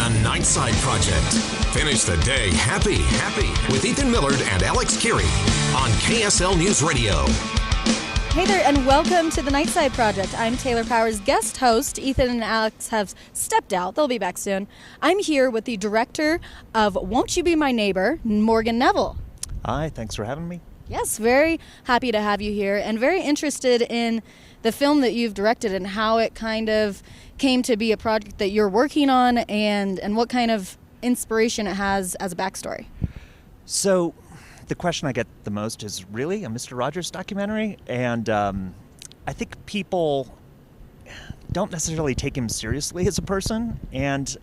The Nightside Project. Finish the day happy with Ethan Millard and Alex Keary on KSL News Radio. Hey there, and welcome to The Nightside Project. I'm Taylor Powers, guest host. Ethan and Alex have stepped out. They'll be back soon. I'm here with the director of Won't You Be My Neighbor, Morgan Neville. Hi, thanks for having me. Yes, very happy to have you here, and very interested in the film that you've directed and how it kind of came to be a project that you're working on, and what kind of inspiration it has as a backstory. So the question I get the most is, really, a Mr. Rogers documentary? And I think people don't necessarily take him seriously as a person, and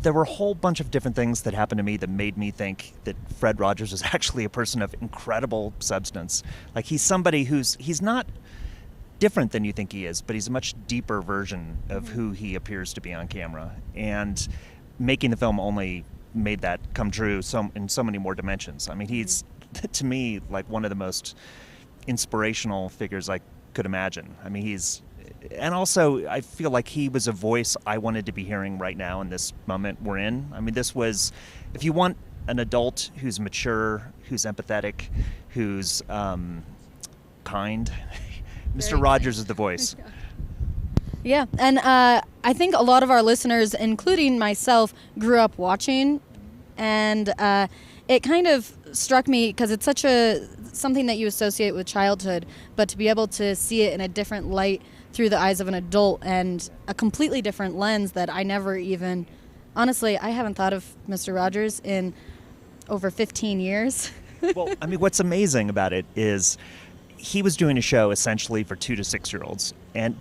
there were a whole bunch of different things that happened to me that made me think that Fred Rogers was actually a person of incredible substance. Like, he's somebody he's not different than you think he is, but he's a much deeper version of who he appears to be on camera. And making the film only made that come true in so many more dimensions. I mean, he's, to me, like one of the most inspirational figures I could imagine. I mean, and also I feel like he was a voice I wanted to be hearing right now in this moment we're in. I mean, this was, if you want an adult who's mature, who's empathetic, who's kind, Mr. Rogers is the voice. Yeah, and I think a lot of our listeners, including myself, grew up watching, and it kind of struck me because it's such something that you associate with childhood, but to be able to see it in a different light through the eyes of an adult and a completely different lens that I never even, honestly, I haven't thought of Mr. Rogers in over 15 years. Well, I mean, what's amazing about it is he was doing a show essentially for 2 to 6 year olds.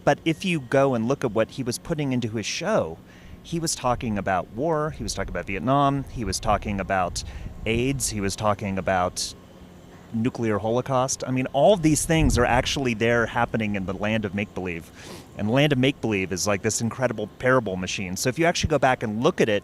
But if you go and look at what he was putting into his show, he was talking about war, he was talking about Vietnam, he was talking about AIDS, he was talking about nuclear holocaust. I mean, all of these things are actually there happening in the land of make-believe. And the land of make-believe is like this incredible parable machine. So if you actually go back and look at it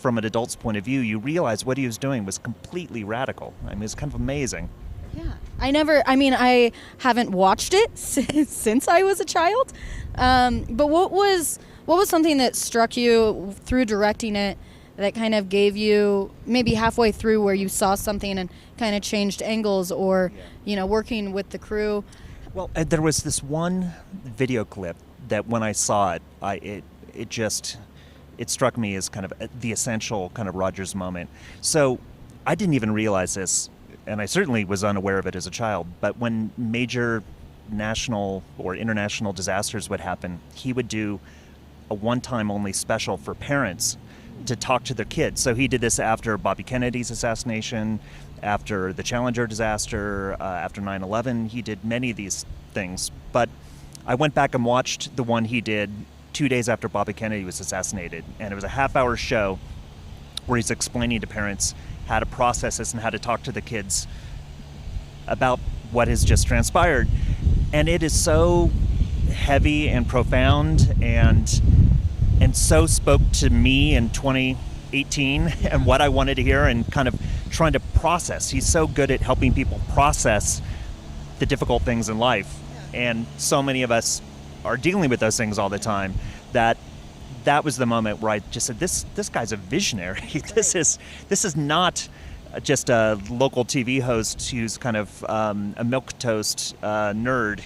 from an adult's point of view, you realize what he was doing was completely radical. I mean, it's kind of amazing. Yeah, I haven't watched it since I was a child. But what was something that struck you through directing it that kind of gave you maybe halfway through where you saw something and kind of changed angles, or, working with the crew? Well, there was this one video clip that when I saw it, it struck me as kind of the essential kind of Rogers moment. So I didn't even realize this, and I certainly was unaware of it as a child, but when major national or international disasters would happen, he would do a one-time only special for parents to talk to their kids. So he did this after Bobby Kennedy's assassination, after the Challenger disaster, after 9/11. He did many of these things. But I went back and watched the one he did 2 days after Bobby Kennedy was assassinated, and it was a half-hour show where he's explaining to parents how to process this and how to talk to the kids about what has just transpired. And it is so heavy and profound and so spoke to me in 2018 and what I wanted to hear and kind of trying to process. He's so good at helping people process the difficult things in life. And so many of us are dealing with those things all the time that was the moment where I just said, this guy's a visionary. This is not just a local TV host who's kind of a milquetoast nerd,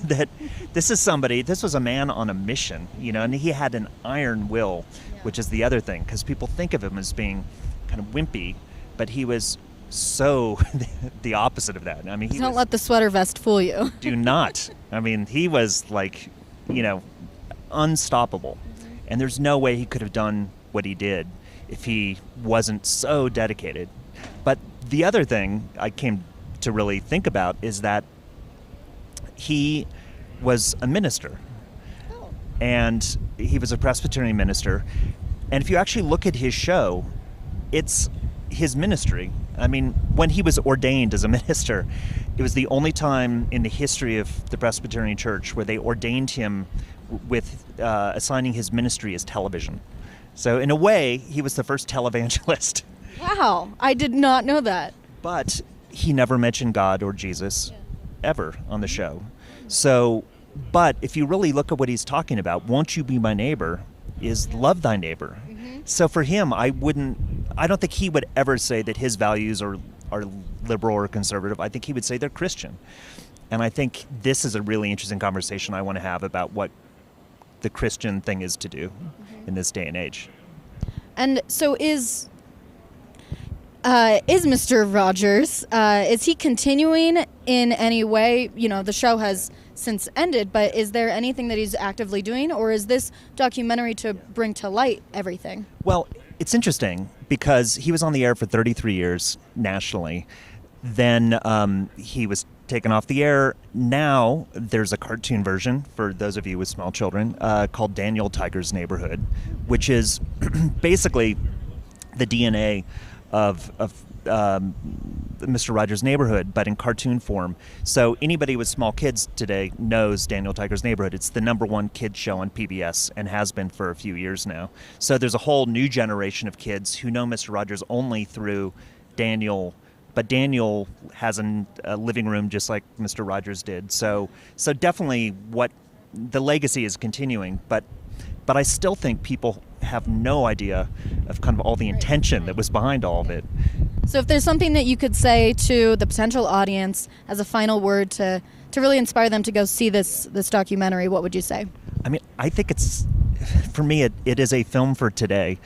that this was a man on a mission, and he had an iron will, which is the other thing, because people think of him as being kind of wimpy, but he was so the opposite of that. I mean, don't let the sweater vest fool you. Do not. I mean, he was like, unstoppable. And there's no way he could have done what he did if he wasn't so dedicated. But the other thing I came to really think about is that he was a minister. Oh. And he was a Presbyterian minister. And if you actually look at his show, it's his ministry. I mean, when he was ordained as a minister, it was the only time in the history of the Presbyterian Church where they ordained him with assigning his ministry as television. So in a way, he was the first televangelist. Wow, I did not know that. But he never mentioned God or Jesus ever on the show. So, but if you really look at what he's talking about, won't you be my neighbor, is love thy neighbor. Mm-hmm. So for him, I don't think he would ever say that his values are liberal or conservative. I think he would say they're Christian. And I think this is a really interesting conversation I want to have about what the Christian thing is to do in this day and age. And so is Mr. Rogers, is he continuing in any way? You know, the show has since ended, but is there anything that he's actively doing, or is this documentary to bring to light everything? Well, it's interesting because he was on the air for 33 years nationally. Then he was taken off the air. Now there's a cartoon version for those of you with small children called Daniel Tiger's Neighborhood, which is basically the DNA of Mr. Rogers' Neighborhood, but in cartoon form. So anybody with small kids today knows Daniel Tiger's Neighborhood. It's the #1 kids show on PBS and has been for a few years now. So there's a whole new generation of kids who know Mr. Rogers only through Daniel, but Daniel has a living room just like Mr. Rogers did. So definitely what the legacy is continuing, but I still think people have no idea of kind of all the intention that was behind all of it. So if there's something that you could say to the potential audience as a final word to really inspire them to go see this documentary, what would you say? I mean, I think it's, for me, it is a film for today.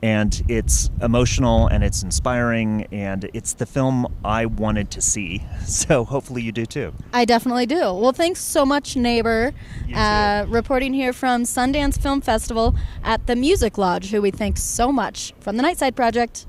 And it's emotional and it's inspiring and it's the film I wanted to see. So hopefully you do too. I definitely do. Well, thanks so much, neighbor. You too. Reporting here from Sundance Film Festival at the Music Lodge, who we thank so much, from the Nightside Project.